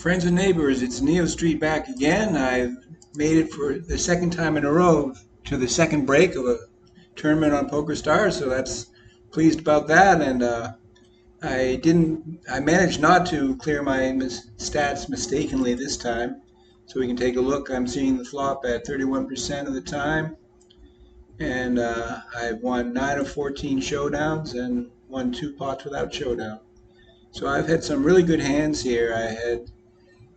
Friends and neighbors, it's Neo Street back again. I've made it for the second time in a row to the second break of a tournament on PokerStars, so that's pleased about that. And I managed not to clear my stats mistakenly this time. So we can take a look. I'm seeing the flop at 31% of the time, and I've won 9 of 14 showdowns and won 2 pots without showdown. So I've had some really good hands here. I had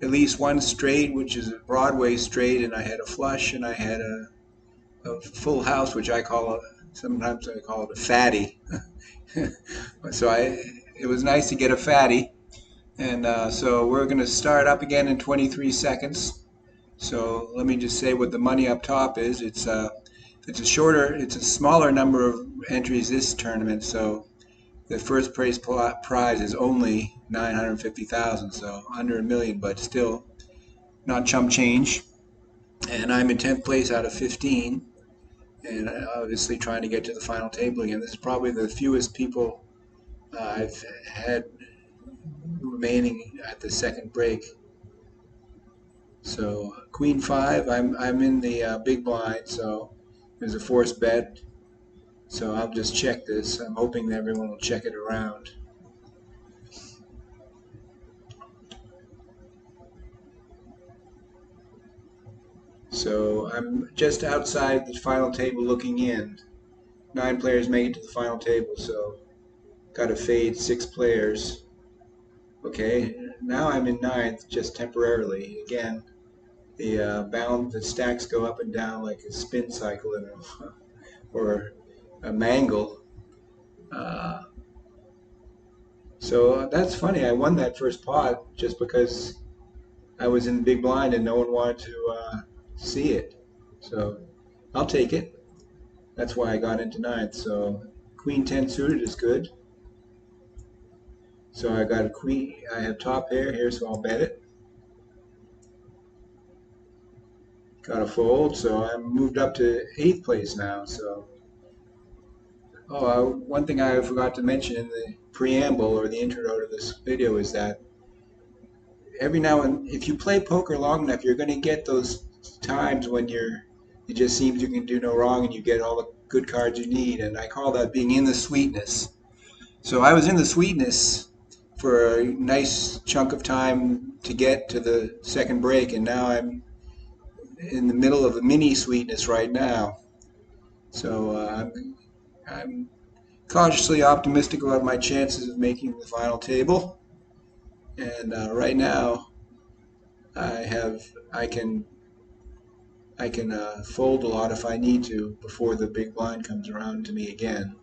at least one straight, which is a Broadway straight, and I had a flush, and I had a full house, which sometimes I call it a fatty. so it was nice to get a fatty, and so we're going to start up again in 23 seconds. So let me just say what the money up top is. It's a smaller number of entries this tournament, so the first prize is only 950,000, so under a million, but still not chump change. And I'm in 10th place out of 15, and obviously trying to get to the final table again. This is probably the fewest people I've had remaining at the second break. So Queen 5, I'm in the big blind, so there's a forced bet. So I'll just check this. I'm hoping that everyone will check it around. So I'm just outside the final table looking in. 9 players make it to the final table, so got to fade 6 players. Okay, now I'm in 9th just temporarily. Again, the stacks go up and down like a spin cycle or a mangle. Uh, so that's funny. I won that first pot just because I was in the big blind and no one wanted to see it. So I'll take it. That's why I got into 9th. So Queen 10 suited is good. So I got a queen. I have top pair here, so I'll bet it. Got a fold, so I'm moved up to 8th place now. So, one thing I forgot to mention in the preamble or the intro to this video is that every now and if you play poker long enough, you're going to get those times when it just seems you can do no wrong and you get all the good cards you need. And I call that being in the sweetness. So I was in the sweetness for a nice chunk of time to get to the second break, and now I'm in the middle of a mini sweetness right now. So I'm cautiously optimistic about my chances of making the final table. And right now, I can fold a lot if I need to before the big blind comes around to me again.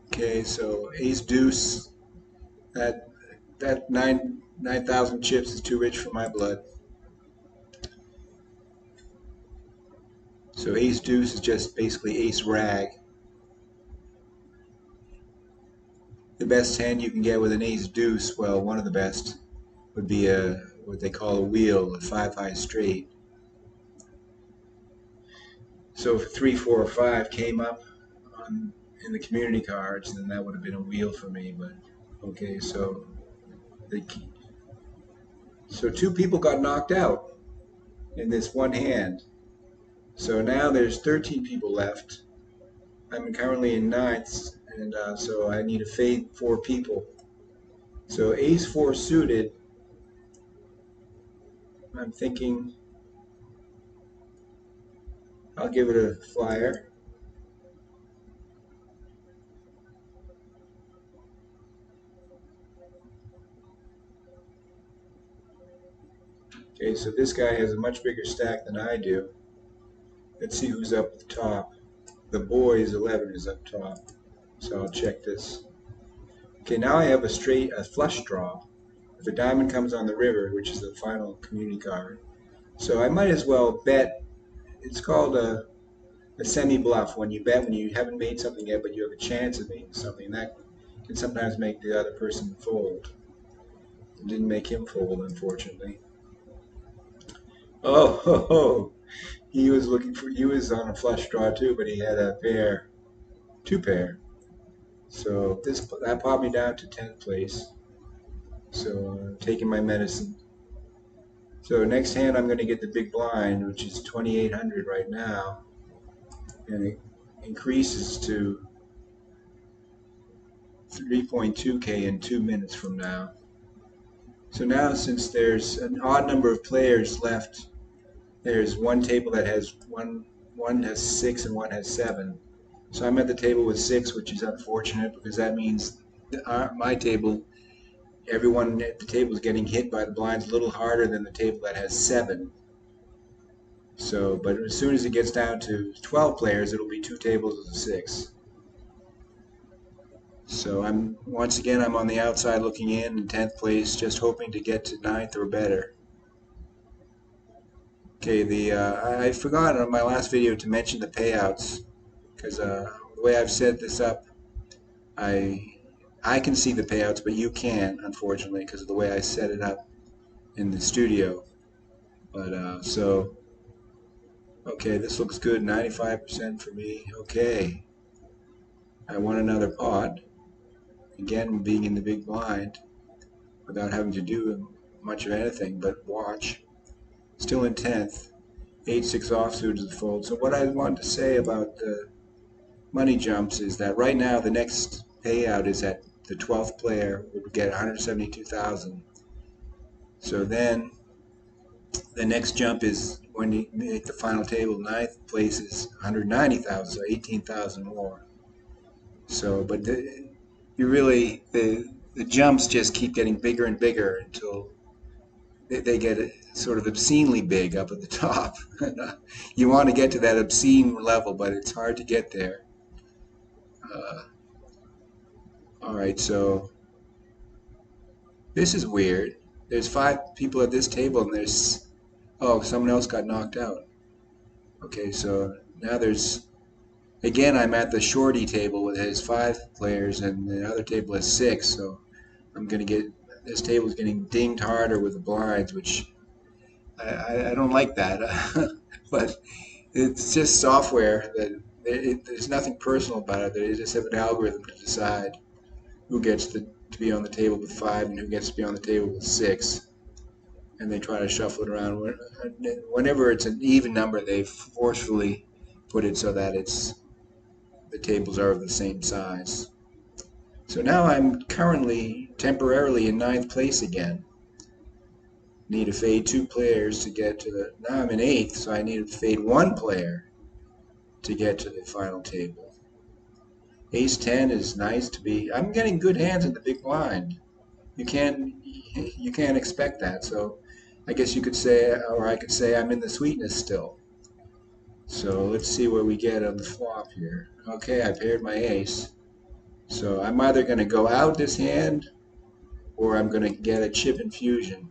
Okay, so Ace Deuce. That 9,000 chips is too rich for my blood. So Ace Deuce is just basically Ace Rag. The best hand you can get with an Ace Deuce, well, one of the best, would be what they call a wheel, a 5-high straight. So if 3, 4, or 5 came up in the community cards, then that would have been a wheel for me. But okay, so 2 people got knocked out in this one hand. So now there's 13 people left. I'm currently in 9th, and so I need to fade 4 people. So Ace 4 suited, I'm thinking I'll give it a flyer. Okay, so this guy has a much bigger stack than I do. Let's see who's up at the top. The boys 11 is up top, so I'll check this. Okay, now I have a flush draw. If a diamond comes on the river, which is the final community card, so I might as well bet. It's called a semi-bluff, when you bet when you haven't made something yet, but you have a chance of making something. That can sometimes make the other person fold. It didn't make him fold, unfortunately. Oh, ho, ho. He was on a flush draw too, but he had a pair, 2 pair. So that popped me down to 10th place. So I'm taking my medicine. So next hand I'm going to get the big blind, which is 2,800 right now, and it increases to 3.2K in 2 minutes from now. So now, since there's an odd number of players left, there's one table that has one has 6 and one has 7. So I'm at the table with 6, which is unfortunate because that means my table, everyone at the table is getting hit by the blinds a little harder than the table that has 7. So, but as soon as it gets down to 12 players, it'll be 2 tables of 6. So once again I'm on the outside looking in 10th place, just hoping to get to 9th or better. Okay, I forgot on my last video to mention the payouts because the way I've set this up, I can see the payouts, but you can't, unfortunately, because of the way I set it up in the studio. But so okay, this looks good. 95% for me. Okay, I won another pot. Again, being in the big blind without having to do much of anything but watch. Still in 10th. 8-6 offsuit is the fold. So what I want to say about the money jumps is that right now the next payout is at the 12th player would get 172,000. So then the next jump is when you make the final table. 9th place is 190,000, so 18,000 more. So, but the jumps just keep getting bigger and bigger until they get sort of obscenely big up at the top. You want to get to that obscene level, but it's hard to get there. All right, so this is weird. There's 5 people at this table, and there's someone else got knocked out. Okay, so now again, I'm at the shorty table with his 5 players, and the other table has 6. So this table is getting dinged harder with the blinds, which I don't like that. But it's just software that there's nothing personal about it. They just have an algorithm to decide who gets to be on the table with 5 and who gets to be on the table with 6. And they try to shuffle it around. Whenever it's an even number, they forcefully put it so that the tables are of the same size. So now I'm currently temporarily in 9th place again. Need to fade 2 players to get to now I'm in 8th, so I need to fade 1 player to get to the final table. Ace 10 is nice to be. I'm getting good hands in the big blind. You can't expect that. So I guess you could say, or I could say, I'm in the sweetness still. So let's see what we get on the flop here. Okay, I paired my ace. So I'm either going to go out this hand or I'm going to get a chip infusion.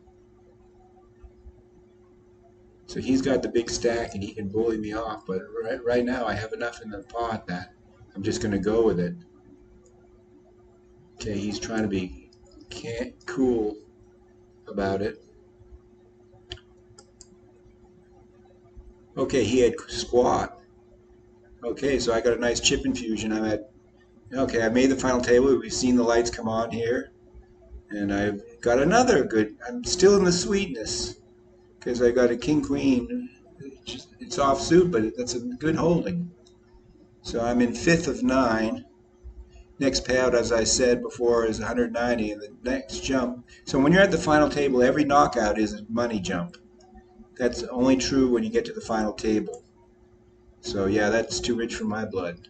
So he's got the big stack and he can bully me off, but right now I have enough in the pot that I'm just going to go with it. Okay, he's trying to be cool about it. Okay, he had squat. Okay, so I got a nice chip infusion. Okay, I made the final table. We've seen the lights come on here. And I've got another good, I'm still in the sweetness because I got a king-queen. It's offsuit, but that's a good holding. So I'm in 5th of 9. Next payout, as I said before, is 190, and the next jump. So when you're at the final table, every knockout is a money jump. That's only true when you get to the final table. So yeah, that's too rich for my blood.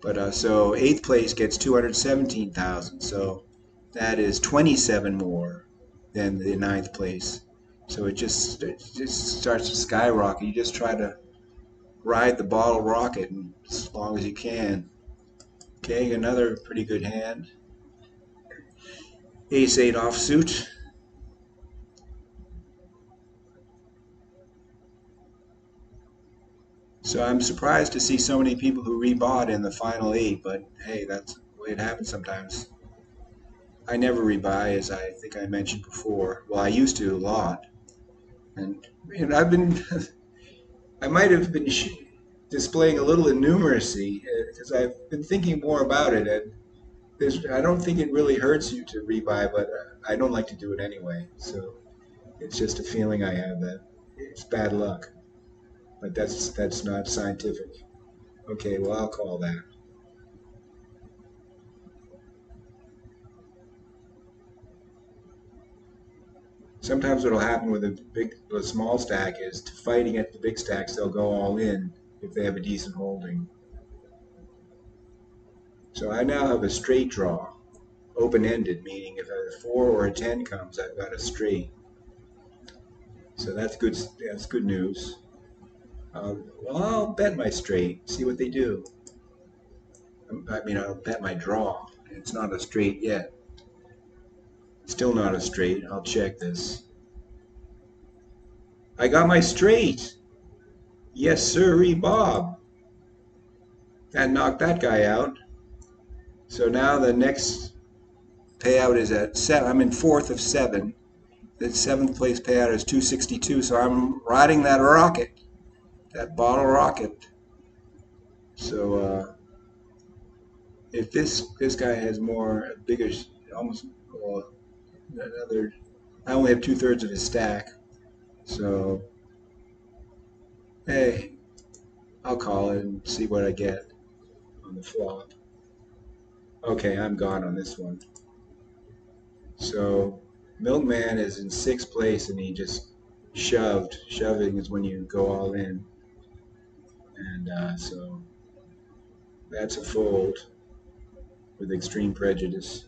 But so 8th place gets 217,000. So that is 27 more than the 9th place. So it just starts to skyrocket. You just try to ride the bottle rocket as long as you can. Okay, another pretty good hand. Ace 8 offsuit. So I'm surprised to see so many people who rebought in the final 8, but hey, that's the way it happens sometimes. I never rebuy, as I think I mentioned before. Well, I used to a lot. And I've been, I might have been displaying a little innumeracy because I've been thinking more about it. And I don't think it really hurts you to rebuy, but I don't like to do it anyway. So it's just a feeling I have that it's bad luck. But that's not scientific. Okay, well I'll call that. Sometimes what'll happen with a small stack is to fight against the big stacks, they'll go all in if they have a decent holding. So I now have a straight draw, open-ended, meaning if a 4 or a 10 comes, I've got a straight. So that's good. That's good news. Well, I'll bet my straight. See what they do. I mean, I'll bet my draw. It's not a straight yet. Still not a straight. I'll check this. I got my straight. Yes, sirree, Bob. That knocked that guy out. So now the next payout is at 7. I'm in fourth of 7. The seventh place payout is 262. So I'm riding that rocket, that bottle rocket. So if this guy has more, bigger, almost well, another. I only have 2/3 of his stack. So hey, I'll call it and see what I get on the flop. Okay, I'm gone on this one. So Milkman is in sixth place and he just shoved. Shoving is when you go all in. And so that's a fold with extreme prejudice.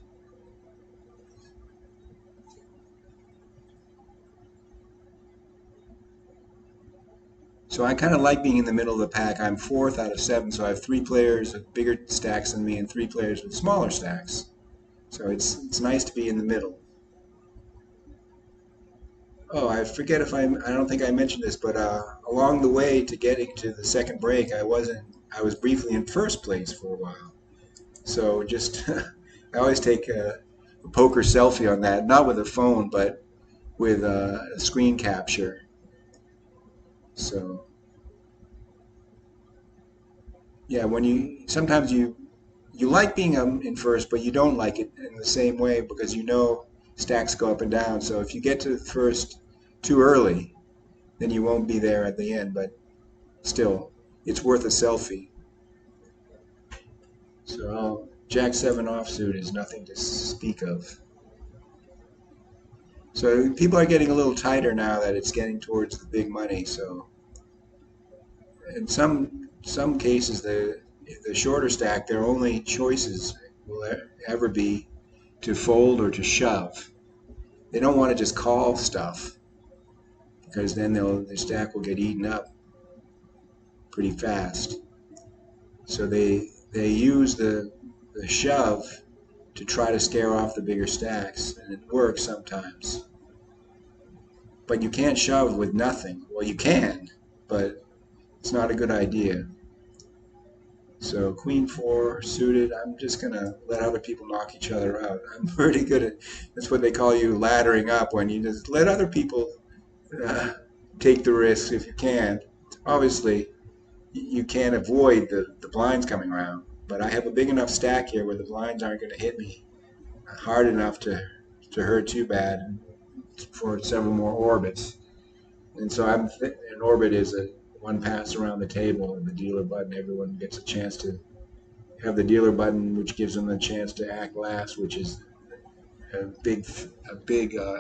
So I kind of like being in the middle of the pack. I'm fourth out of 7, so I have 3 players with bigger stacks than me and 3 players with smaller stacks. So it's nice to be in the middle. Oh, I forget if I don't think I mentioned this, but along the way to getting to the second break, I was briefly in first place for a while. So just I always take a poker selfie on that, not with a phone, but with a screen capture. So yeah, when you sometimes you like being in first, but you don't like it in the same way because you know stacks go up and down. So if you get to first too early, then you won't be there at the end. But still, it's worth a selfie. So Jack 7 offsuit is nothing to speak of. So people are getting a little tighter now that it's getting towards the big money. So in some cases, the shorter stack, their only choices will ever be to fold or to shove. They don't want to just call stuff because then the stack will get eaten up pretty fast. So they use the shove to try to scare off the bigger stacks, and it works sometimes. But you can't shove with nothing. Well, you can, but it's not a good idea. So Queen 4 suited, I'm just going to let other people knock each other out. I'm pretty good at, that's what they call you laddering up, when you just let other people uh, take the risks if you can. Obviously, you can't avoid the blinds coming around, but I have a big enough stack here where the blinds aren't going to hit me hard enough to hurt too bad for several more orbits. And so an orbit is a one pass around the table and the dealer button. Everyone gets a chance to have the dealer button, which gives them the chance to act last, which is a big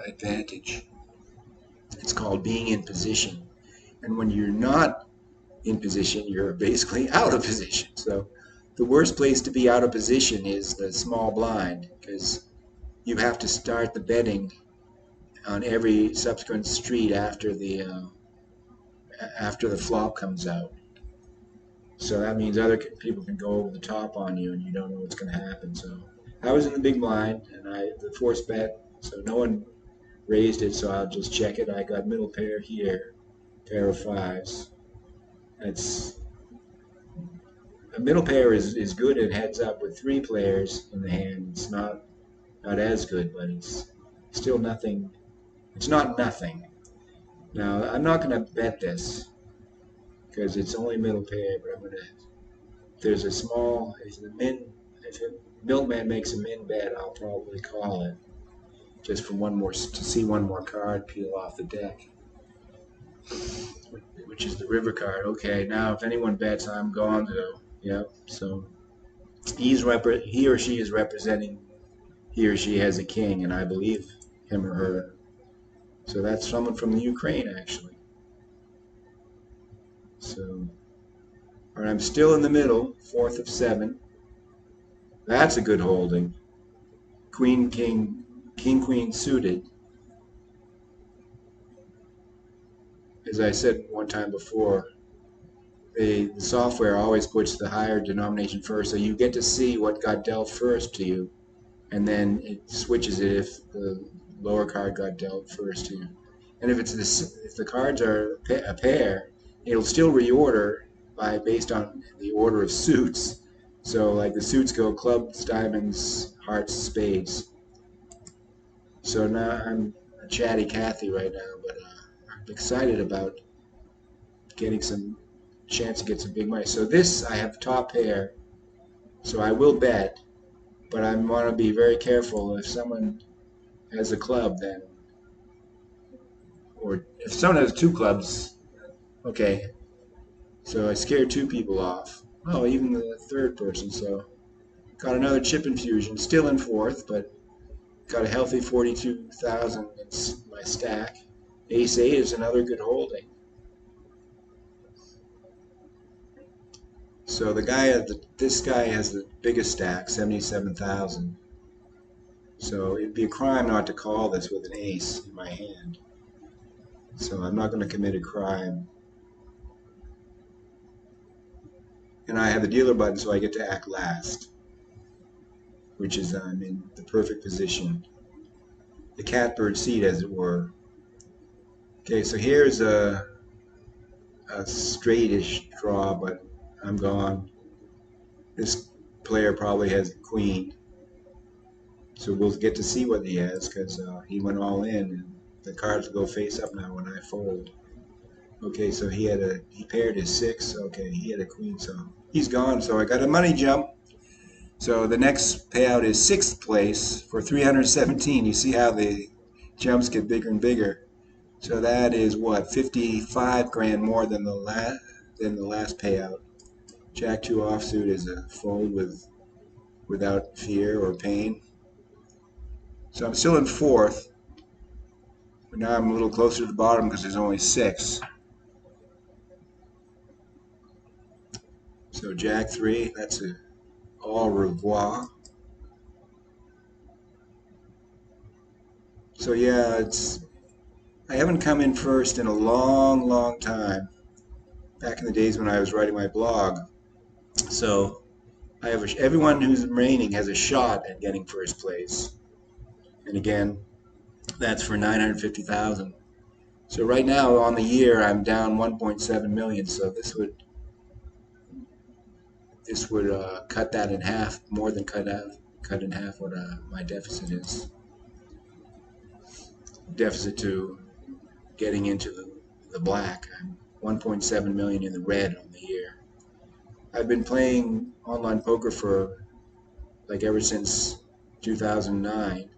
advantage. It's called being in position. And when you're not in position, you're basically out of position. So the worst place to be out of position is the small blind, because you have to start the betting on every subsequent street after the flop comes out. So that means other people can go over the top on you, and you don't know what's going to happen. So I was in the big blind, and the forced bet, so no one raised it, so I'll just check it. I got middle pair here, pair of fives. That's a middle pair is good and heads up with 3 players in the hand. It's not as good, but it's still nothing. It's not nothing. Now I'm not going to bet this because it's only middle pair, but I'm going to. If there's a small, if the min, if it, Milkman makes a min bet, I'll probably call it. Just for one more, to see one more card peel off the deck, which is the river card. Okay, now if anyone bets, I'm going to. Yep. So he or she is representing. He or she has a king, and I believe him or her. So that's someone from the Ukraine, actually. So, all right, I'm still in the middle, fourth of seven. That's a good holding. Queen, king, king, queen suited. As I said one time before, the software always puts the higher denomination first, so you get to see what got dealt first to you, and then it switches it if the lower card got dealt first to you. And if it's this, if the cards are a pair, it'll still reorder based on the order of suits. So like the suits go clubs, diamonds, hearts, spades. So now I'm a chatty Cathy right now, but I'm excited about getting some chance to get some big money. So this, I have top pair, so I will bet, but I want to be very careful. If someone has a club, then, or if someone has two clubs, okay. So I scared two people off. Oh, even the third person. So got another chip infusion, still in fourth, but got a healthy 42,000 in my stack. Ace 8 is another good holding. So this guy has the biggest stack, 77,000. So it'd be a crime not to call this with an ace in my hand. So I'm not going to commit a crime. And I have the dealer button, so I get to act last, which is I'm in the perfect position. The catbird seat, as it were. Okay, so here's a straightish draw, but I'm gone. This player probably has the queen. So we'll get to see what he has, because he went all in, and the cards will go face up now when I fold. Okay, so he paired his six. Okay, he had a queen, so he's gone. So I got a money jump. So the next payout is sixth place for 317. You see how the jumps get bigger and bigger. So that is what, 55 grand more than the last payout. Jack two offsuit is a fold without fear or pain. So I'm still in fourth, but now I'm a little closer to the bottom because there's only six. So Jack three, that's a au revoir. So yeah, I haven't come in first in a long, long time. Back in the days when I was writing my blog. So everyone who's remaining has a shot at getting first place. And again, that's for 950,000. So right now on the year I'm down 1.7 million. So this would cut that in half, more than cut in half what my deficit is. Deficit to getting into the black. I'm 1.7 million in the red on the year. I've been playing online poker for like ever since 2009,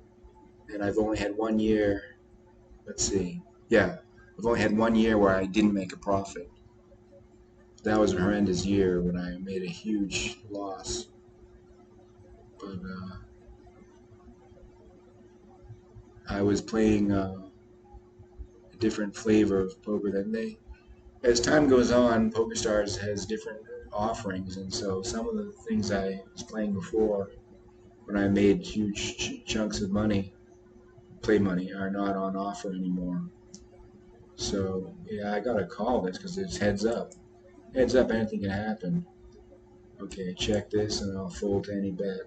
and I've only had 1 year. Let's see. Yeah, I've only had 1 year where I didn't make a profit. That was a horrendous year when I made a huge loss. But I was playing a different flavor of poker than they. As time goes on, PokerStars has different offerings, and so some of the things I was playing before, when I made huge chunks of money, play money, are not on offer anymore. So yeah, I gotta call this because it's heads up. Heads up, anything can happen. Okay, check this, and I'll fold to any bet.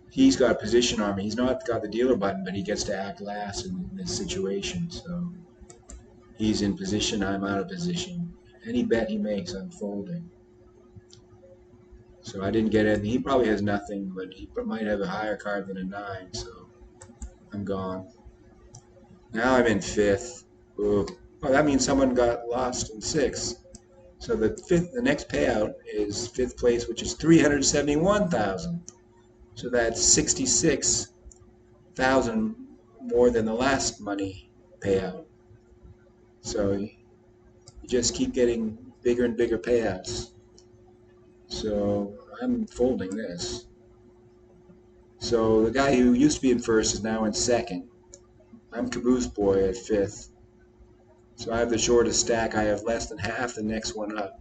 He's got position on me. He's not got the dealer button, but he gets to act last in this situation. So he's in position, I'm out of position. Any bet he makes, I'm folding. So I didn't get it. He probably has nothing, but he might have a higher card than a 9, so I'm gone. Now I'm in fifth. Ooh. Oh, that means someone got lost in sixth. So the next payout is fifth place, which is 371,000. So that's 66,000 more than the last money payout. So you just keep getting bigger and bigger payouts. So I'm folding this. So the guy who used to be in first is now in second. I'm Caboose Boy at fifth. So I have the shortest stack. I have less than half the next one up.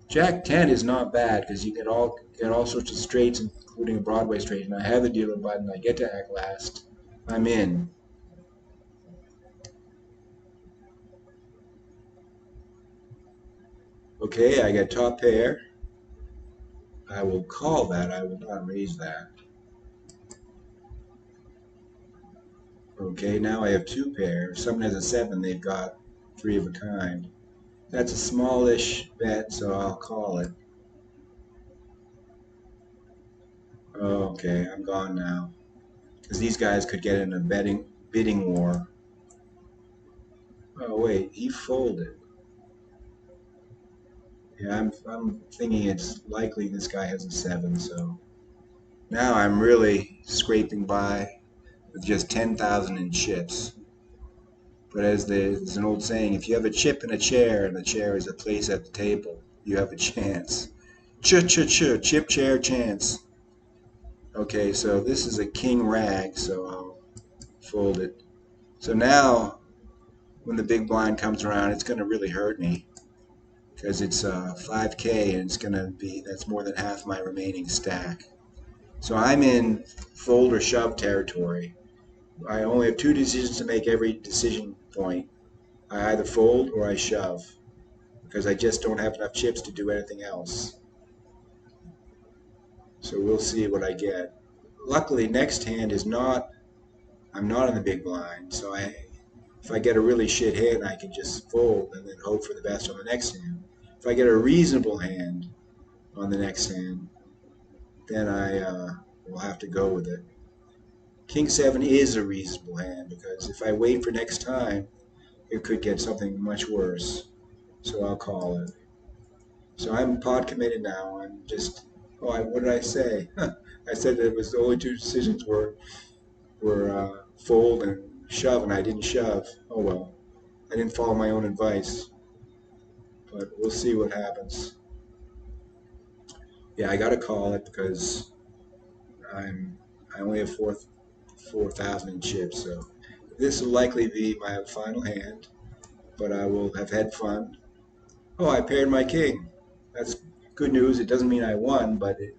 Jack 10 is not bad because you get all sorts of straights, including a Broadway straight. And I have the dealer button. I get to act last. I'm in. Okay, I got top pair. I will call that. I will not raise that. Okay, now I have two pair. If someone has a 7, they've got 3 of a kind. That's a smallish bet, so I'll call it. Okay, I'm gone now. Because these guys could get in a bidding war. Oh wait, he folded. Yeah, I'm thinking it's likely this guy has a 7, so now I'm really scraping by with just 10,000 in chips. But as there's an old saying, if you have a chip in a chair and the chair is a place at the table, you have a chance. Ch-ch-ch, chip chair chance. Okay, so this is a king rag, so I'll fold it. So now, when the big blind comes around, it's going to really hurt me because it's 5K and it's going to be, that's more than half my remaining stack. So I'm in fold or shove territory. I only have 2 decisions to make every decision point. I either fold or I shove because I just don't have enough chips to do anything else. So we'll see what I get. Luckily, next hand is not, I'm not in the big blind, so if I get a really shit hand, I can just fold and then hope for the best on the next hand. If I get a reasonable hand on the next hand, then I will have to go with it. King 7 is a reasonable hand because if I wait for next time, it could get something much worse. So I'll call it. So I'm pot committed now. I'm just, what did I say? I said that it was the only 2 decisions were fold and shove, and I didn't shove. Oh well, I didn't follow my own advice, but we'll see what happens. Yeah, I got to call it because I only have 4,000 in chips, so this will likely be my final hand, but I will have had fun. Oh, I paired my king. That's good news. It doesn't mean I won, but it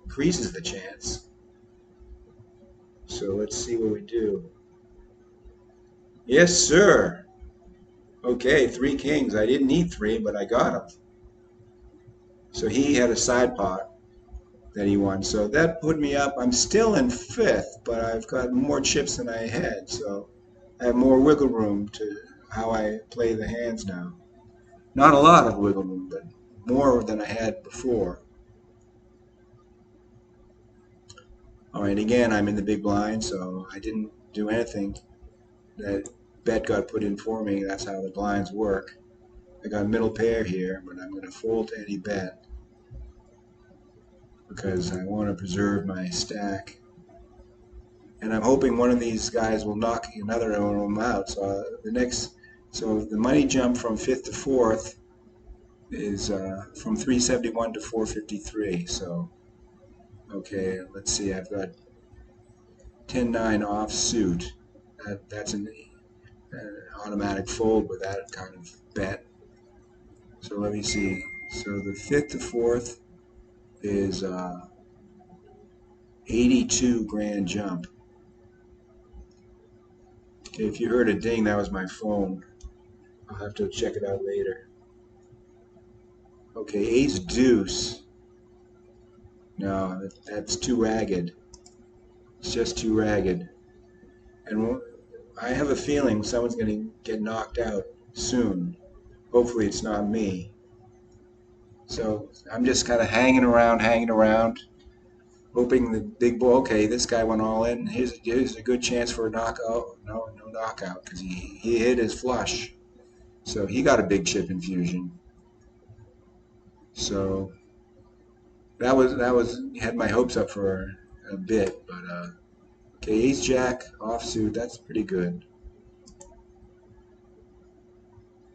increases the chance. So let's see what we do. Yes, sir. Okay, 3 kings. I didn't need 3, but I got them. So he had a side pot that he won. So that put me up. I'm still in 5th, but I've got more chips than I had. So I have more wiggle room to how I play the hands now. Not a lot of wiggle room, but more than I had before. All right, again, I'm in the big blind, so I didn't do anything. That bet got put in for me. That's how the blinds work. I got a middle pair here, but I'm going to fold to any bet because I want to preserve my stack. And I'm hoping one of these guys will knock another one of them out. So the money jump from 5th to 4th is from 371 to 453. So, okay, let's see. I've got 10-9 offsuit. That's an automatic fold with that kind of bet. So let me see. So the 5th to 4th is 82 grand jump. Okay, if you heard a ding, that was my phone. I'll have to check it out later. Okay, ace deuce. No, that's too ragged. It's just too ragged. And I have a feeling someone's going to get knocked out soon. Hopefully it's not me. So I'm just kind of hanging around, hoping the big boy, okay, this guy went all in. Here's a good chance for a knockout. No knockout because he hit his flush. So he got a big chip infusion. So that was had my hopes up for a bit, but okay, ace jack offsuit, that's pretty good.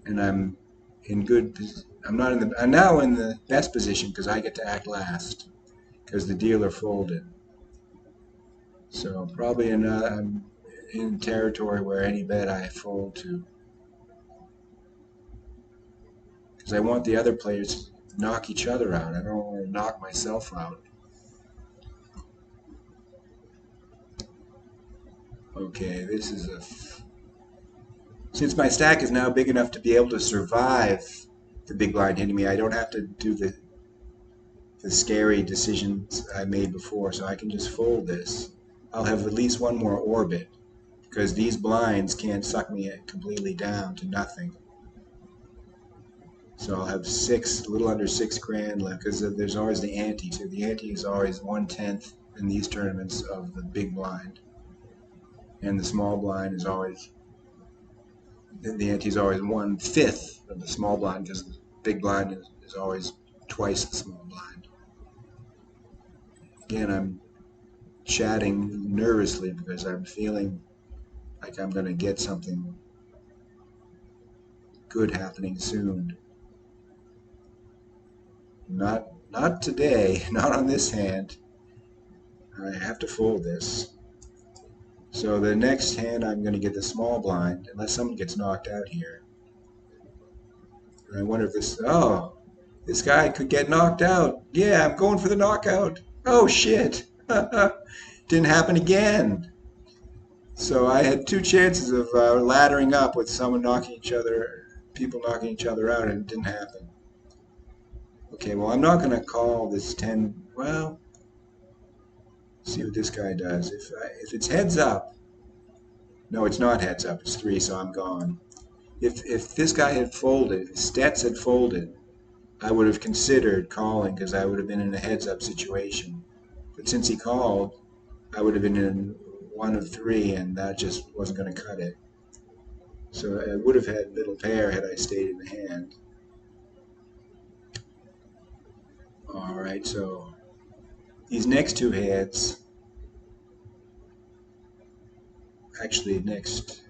And I'm in good. I'm not in the. I'm now in the best position because I get to act last because the dealer folded. So probably I'm in territory where any bet I fold to because I want the other players to knock each other out. I don't want to knock myself out. Okay, this is a. Since my stack is now big enough to be able to survive the big blind hitting me, I don't have to do the scary decisions I made before, so I can just fold this. I'll have at least one more orbit because these blinds can't suck me completely down to nothing. So I'll have a little under $6,000 left because there's always the ante. So the ante is always 1/10 in these tournaments of the big blind, and the small blind is always the ante is always 1/5 of the small blind because the big blind is always twice the small blind. Again, I'm chatting nervously because I'm feeling like I'm going to get something good happening soon. Not today, not on this hand. I have to fold this. So the next hand I'm going to get the small blind unless someone gets knocked out here. And I wonder if this guy could get knocked out. Yeah, I'm going for the knockout. Oh shit. Didn't happen again. So I had two chances of laddering up with people knocking each other out, and it didn't happen. Okay, well, I'm not going to call this 10. Well, see what this guy does. If it's heads up, no, it's not heads up. It's 3, so I'm gone. If this guy had folded, if Stets had folded, I would have considered calling because I would have been in a heads up situation. But since he called, I would have been in 1 of 3, and that just wasn't going to cut it. So I would have had middle pair had I stayed in the hand. All right, so these next two hands, actually next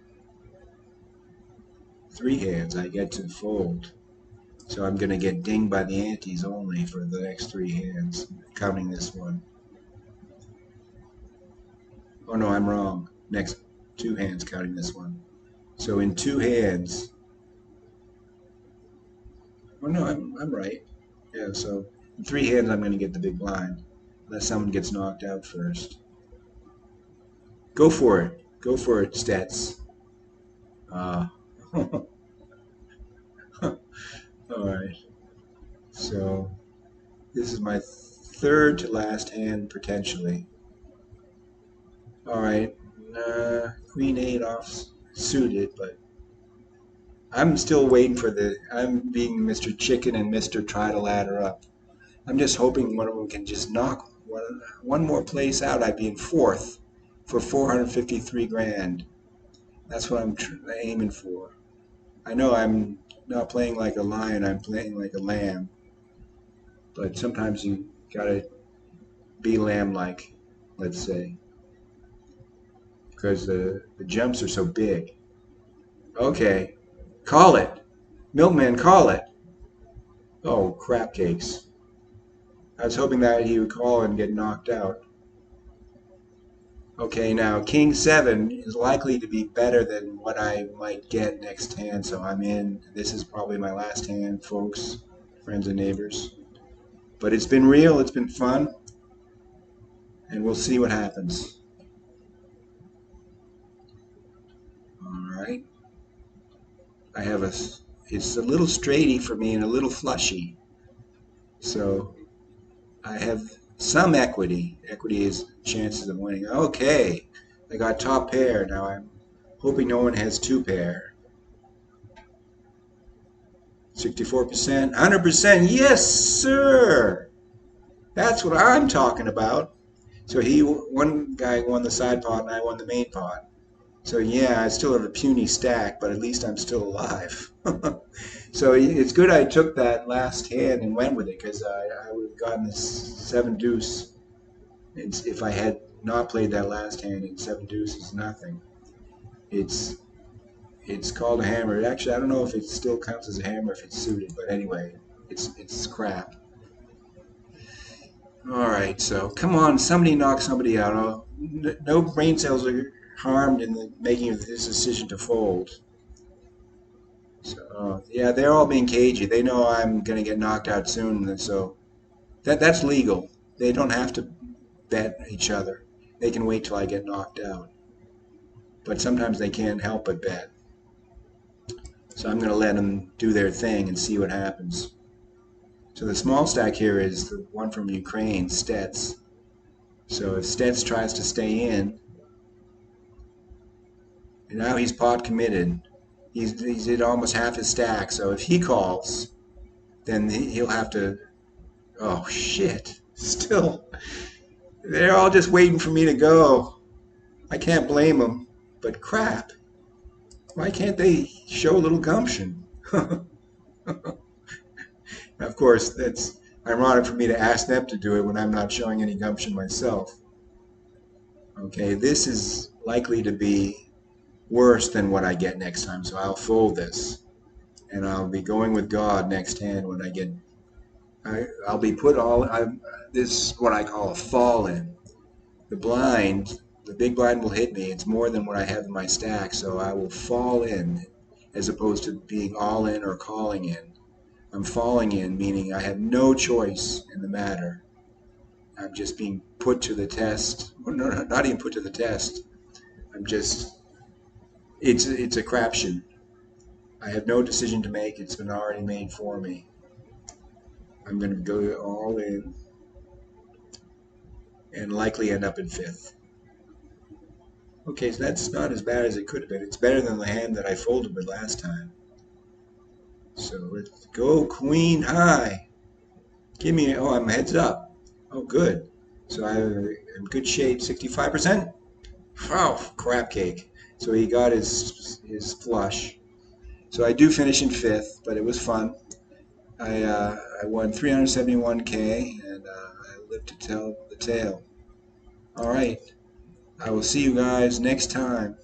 3 hands, I get to fold. So I'm going to get dinged by the antes only for the next 3 hands, counting this one. Oh no, I'm wrong. Next 2 hands counting this one. So in 2 hands, oh no, I'm right. Yeah, so in 3 hands I'm going to get the big blind, unless someone gets knocked out first. Go for it. Go for it, Stats. All right. So this is my 3rd to last hand potentially. All right. Queen 8 off suited, but I'm still waiting for I'm being Mr. Chicken and Mr. Try to Ladder Up. I'm just hoping one of them can just knock one more place out. I'd be in 4th for 453 grand. That's what I'm aiming for. I know I'm not playing like a lion, I'm playing like a lamb. But sometimes you gotta be lamb-like, let's say, because the jumps are so big. Okay, call it. Milkman, call it. Oh, crap cakes. I was hoping that he would call and get knocked out. Okay, now King 7 is likely to be better than what I might get next hand, so I'm in. This is probably my last hand, folks, friends and neighbors. But it's been real, it's been fun, and we'll see what happens. All right. It's a little straighty for me and a little flushy. So I have some equity. Equity is chances of winning. Okay, I got top pair. Now I'm hoping no one has 2 pair. 64%, 100%. Yes, sir. That's what I'm talking about. So one guy won the side pot and I won the main pot. So yeah, I still have a puny stack, but at least I'm still alive. So it's good I took that last hand and went with it, because I would have gotten this seven deuce. If I had not played that last hand, and seven deuce is nothing. It's it's called a hammer. Actually, I don't know if it still counts as a hammer if it's suited, but anyway, it's crap. All right, so come on, somebody knock somebody out. No brain cells are harmed in the making of this decision to fold. So yeah, they're all being cagey. They know I'm gonna get knocked out soon, and so that's legal. They don't have to bet each other. They can wait till I get knocked out. But sometimes they can't help but bet. So I'm gonna let them do their thing and see what happens. So the small stack here is the one from Ukraine, Stets. So if Stets tries to stay in, and now he's pot committed, he's at almost half his stack. So if he calls, then he'll have to. Oh shit! Still, they're all just waiting for me to go. I can't blame them, but crap. Why can't they show a little gumption? Of course, that's ironic for me to ask them to do it when I'm not showing any gumption myself. Okay, this is likely to be worse than what I get next time, so I'll fold this. And I'll be going with God next hand when I get. I'll be put all. This is what I call a fall in. The blind, the big blind will hit me. It's more than what I have in my stack, so I will fall in as opposed to being all in or calling in. I'm falling in, meaning I have no choice in the matter. I'm just being put to the test. Well, no, not even put to the test. I'm just. It's a crapshoot. I have no decision to make. It's been already made for me. I'm going to go all in and likely end up in fifth. Okay, so that's not as bad as it could have been. It's better than the hand that I folded with last time. So let's go queen high. Give me, oh, I'm heads up. Oh, good. So I'm in good shape, 65%. Oh, crap cake. So he got his flush. So I do finish in fifth, but it was fun. I won 371K, and I lived to tell the tale. All right. I will see you guys next time.